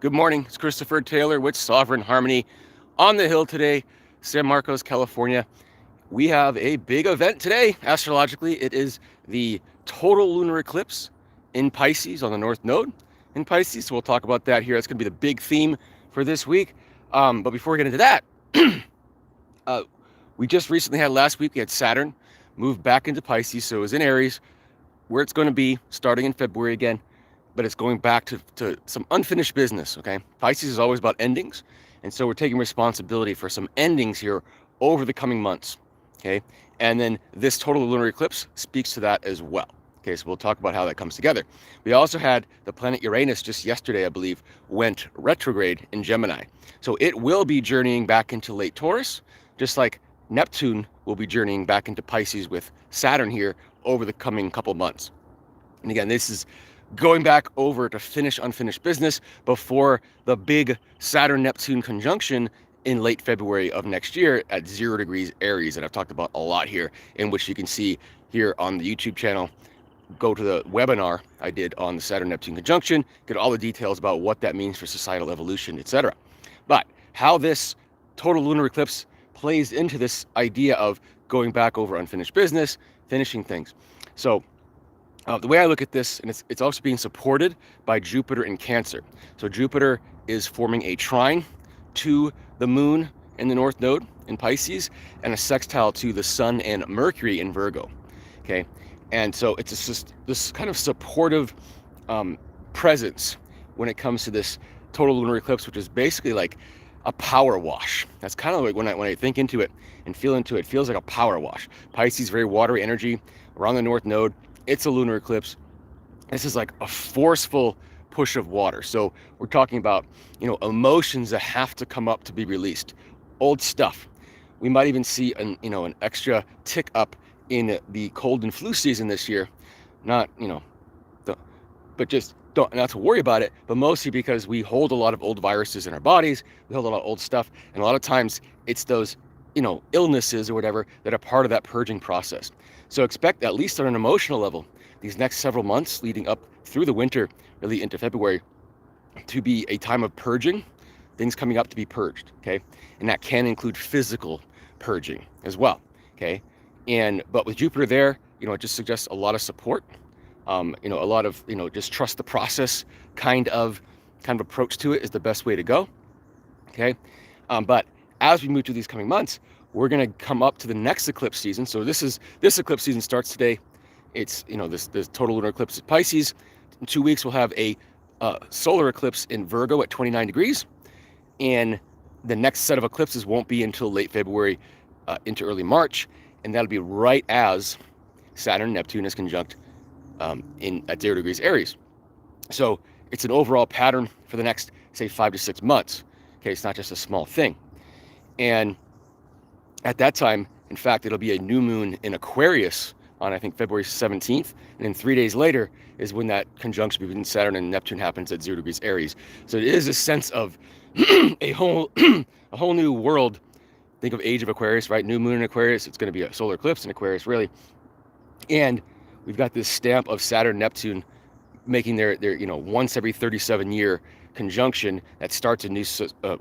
Good morning. It's Christopher Taylor with Sovereign Harmony on the hill today, San Marcos, California. We have a big event today, astrologically. It is the total lunar eclipse in Pisces on the North Node in Pisces. So we'll talk about that here. That's going to be the big theme for this week. But before we get into that, we just recently had last week, we had Saturn move back into Pisces. So it was in Aries, where it's going to be starting in February again. But it's going back to some unfinished business, okay? Pisces is always about endings, and so we're taking responsibility for some endings here over the coming months, okay? And then this total lunar eclipse speaks to that as well, okay? So we'll talk about how that comes together. We also had the planet Uranus just yesterday, I believe, went retrograde in Gemini. So it will be journeying back into late Taurus, just like Neptune will be journeying back into Pisces with Saturn here over the coming couple months. And again, this is going back over to finish unfinished business before the big Saturn-Neptune conjunction in late February of next year at 0 degrees Aries, that I've talked about a lot here, in which you can see here on the YouTube channel. Go to the webinar I did on the Saturn-Neptune conjunction, get all the details about what that means for societal evolution, etc. But how this total lunar eclipse plays into this idea of going back over unfinished business, finishing things. So the way I look at this, and it's also being supported by Jupiter in Cancer. So Jupiter is forming a trine to the moon in the North Node in Pisces, and a sextile to the Sun and Mercury in Virgo, okay? And so it's just this kind of supportive presence when it comes to this total lunar eclipse, which is basically like a power wash. That's kind of like when I think into it and feel into it, it feels like a power wash. Pisces, very watery energy. We're on the North Node. It's a lunar eclipse. This is like a forceful push of water. So we're talking about, emotions that have to come up to be released. Old stuff. We might even see an extra tick up in the cold and flu season this year. Not, but just don't, not to worry about it, but mostly because we hold a lot of old viruses in our bodies. We hold a lot of old stuff. And a lot of times it's those, illnesses or whatever that are part of that purging process. So expect, at least on an emotional level, these next several months leading up through the winter, really into February, to be a time of purging, things coming up to be purged, okay? And that can include physical purging as well, okay? But with Jupiter there, it just suggests a lot of support, a lot of, just trust the process kind of approach to it is the best way to go, okay? But as we move through these coming months, we're going to come up to the next eclipse season. So this eclipse season starts today. It's, this total lunar eclipse at Pisces. In 2 weeks, we'll have a solar eclipse in Virgo at 29 degrees. And the next set of eclipses won't be until late February into early March. And that'll be right as Saturn and Neptune is conjunct at 0 degrees Aries. So it's an overall pattern for the next, say, 5 to 6 months. Okay, it's not just a small thing. And at that time, in fact, it'll be a new moon in Aquarius on, I think, February 17th. And then 3 days later is when that conjunction between Saturn and Neptune happens at 0 degrees Aries. So it is a sense of a whole new world. Think of age of Aquarius, right? New moon in Aquarius. It's going to be a solar eclipse in Aquarius, really. And we've got this stamp of Saturn, Neptune making their once every 37 year conjunction that starts a new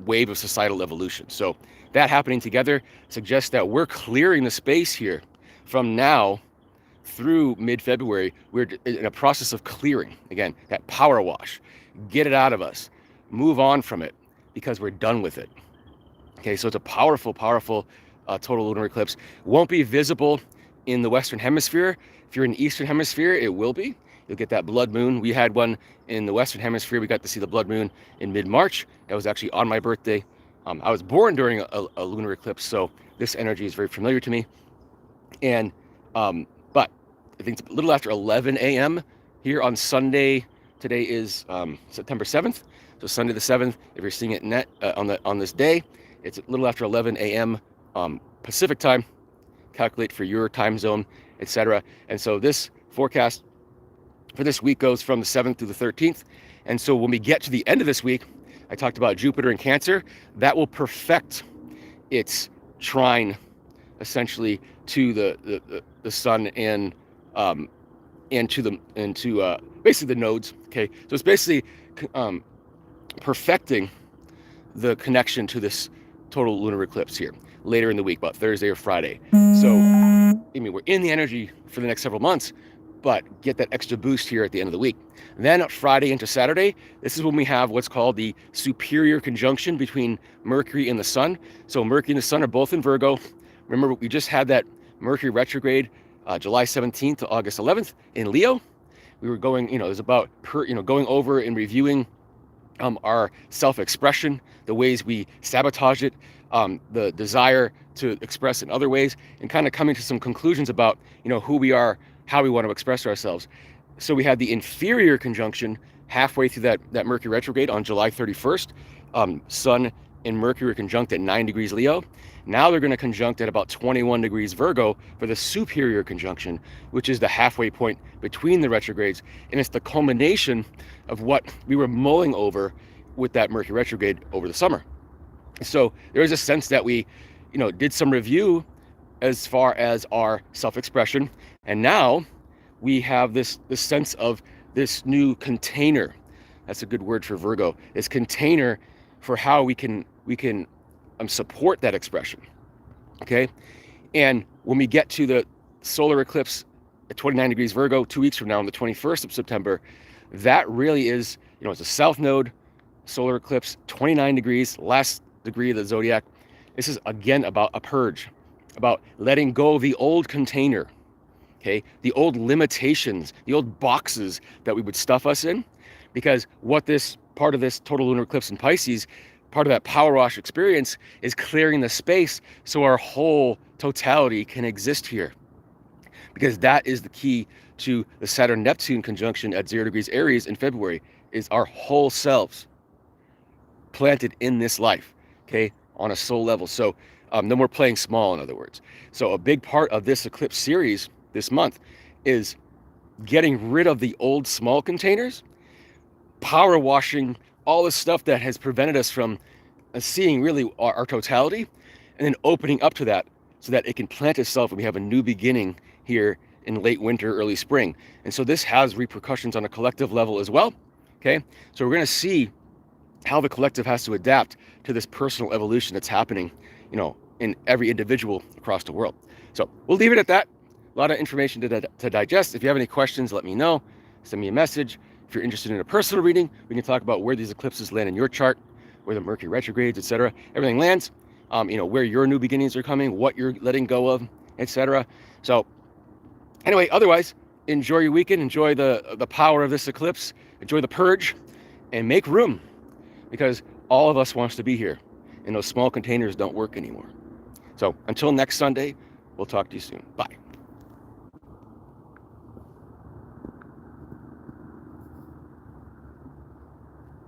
wave of societal evolution. So that happening together suggests that we're clearing the space here from now through mid-February. We're in a process of clearing, again, that power wash. Get it out of us. Move on from it because we're done with it. Okay, so it's a powerful total lunar eclipse. Won't be visible in the Western Hemisphere. If you're in the Eastern Hemisphere, it will be. You'll get that blood moon. We had one in the Western Hemisphere. We got to see the blood moon in mid-March. That was actually on my birthday. I was born during a lunar eclipse, so this energy is very familiar to me. And but I think it's a little after 11 a.m. here on Sunday. Today is September 7th, so Sunday the 7th. If you're seeing it on this day, it's a little after 11 a.m. Pacific time. Calculate for your time zone, etc. And so this forecast for this week goes from the 7th to the 13th. And so when we get to the end of this week, I talked about Jupiter in Cancer. That will perfect its trine, essentially, to the Sun and to basically the nodes. Okay, so it's basically perfecting the connection to this total lunar eclipse here later in the week, about Thursday or Friday. So, I mean, we're in the energy for the next several months, but get that extra boost here at the end of the week. Then Friday into Saturday, this is when we have what's called the superior conjunction between Mercury and the Sun. So Mercury and the Sun are both in Virgo. Remember, we just had that Mercury retrograde July 17th to August 11th in Leo. We were going, it was about, going over and reviewing our self-expression, the ways we sabotage it, the desire to express in other ways, and kind of coming to some conclusions about, who we are, how we want to express ourselves. So we had the inferior conjunction halfway through that Mercury retrograde on July 31st. Sun and Mercury are conjunct at 9 degrees Leo. Now they're going to conjunct at about 21 degrees Virgo for the superior conjunction, which is the halfway point between the retrogrades. And it's the culmination of what we were mulling over with that Mercury retrograde over the summer. So there is a sense that we, did some review as far as our self-expression. And now we have this sense of this new container. That's a good word for Virgo. This container for how we can support that expression. Okay, and when we get to the solar eclipse at 29 degrees Virgo 2 weeks from now on the 21st of September, that really is, it's a south node solar eclipse, 29 degrees, last degree of the zodiac. This is again about a purge, about letting go of the old container. Okay, the old limitations, the old boxes that we would stuff us in, because what this part of this total lunar eclipse in Pisces, part of that power wash experience, is clearing the space so our whole totality can exist here. Because that is the key to the Saturn-Neptune conjunction at 0 degrees Aries in February, is our whole selves planted in this life, okay, on a soul level. So no more playing small, in other words. So a big part of this eclipse series this month is getting rid of the old small containers, power washing all the stuff that has prevented us from seeing really our totality, and then opening up to that so that it can plant itself and we have a new beginning here in late winter, early spring. And so this has repercussions on a collective level as well. Okay, so we're going to see how the collective has to adapt to this personal evolution that's happening, in every individual across the world. So we'll leave it at that. A lot of information to digest. If you have any questions, let me know. Send me a message. If you're interested in a personal reading, we can talk about where these eclipses land in your chart, where the Mercury retrogrades, etc. Everything lands. Where your new beginnings are coming, what you're letting go of, etc. So anyway, otherwise, enjoy your weekend. Enjoy the power of this eclipse. Enjoy the purge, and make room, because all of us wants to be here, and those small containers don't work anymore. So until next Sunday, we'll talk to you soon. Bye.